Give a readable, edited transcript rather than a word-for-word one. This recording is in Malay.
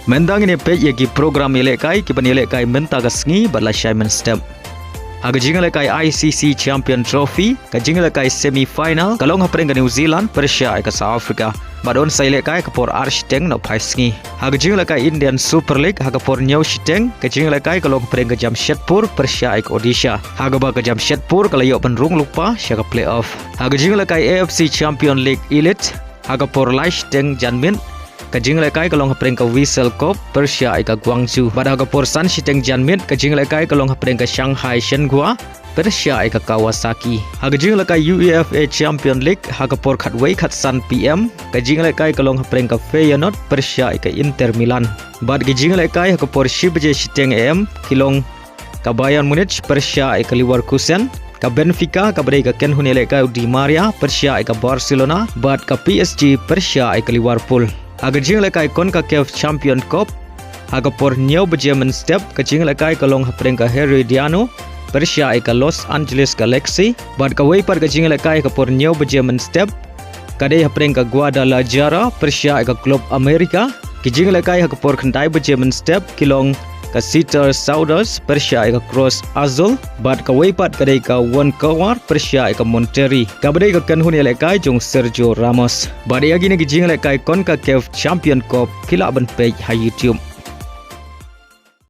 Mendang ini page yagi program Ialehkai kiban Ialehkai mentagasngi bat Lashai Mynstep. Haga Ialehkai ICC Champion Trophy ka Ialehkai semi final kalong hapreng ka New Zealand Persia ka South Africa. Badon sa Ialehkai ka por Arshiteng no paisngi. Haga Ialehkai Indian Super League haga por Nyau Shiteng ka Ialehkai kalong hapreng ka Jamshedpur Persia ka Odisha. Haga ba ka Jamshedpur kalayo penrung lupa sya ka playoff. Haga Ialehkai AFC Champion League Elite haga por Lashiteng Janmin ka Ialehkai kalong hapreng ka Whistle Cup Persia ka Guangzhou. Bada ka por San Shiteng Janmin ka Ialehkai kalong hapreng ka Shanghai Shenhua Persia ka Kawasaki. Haga Ialehkai UEFA Champion League haga por Khatwei Khatsan PM ka Ialehkai kalong hapreng ka Feyenoord Persia ka Inter Milan. Bad ka Ialehkai haga por Shibje Shiteng AM kilong ka Bayern Munich Persia ka Leverkusen. Ka Benfica ka beri ka Kynhun Ialehkai Di Maria Persia ka Barcelona. Bad ka PSG Persia ka Liverpool. Haga Ialehkai Concacaf Champion Cup haga por Nyau Mynstep ka Ialehkai kalong hapreng ka Herediano Persia ka Los Angeles Galaxy. Bad ka Weipar ka Ialehkai ka por Nyau Mynstep ka dei hapreng ka Guadalajara Persia ka Club America. Ki Ialehkai haga por Khandai Mynstep kilong ka Sitter Souders Persia ka Cross Azul. Bad ka Weipat ka dei ka Vancouver Persia ka Monterrey. Ka badai ka Kynhun Ialehkai jong Sergio Ramos. Bad yagi ni Ialehkai Concacaf Champion Cup kila ban page ha YouTube.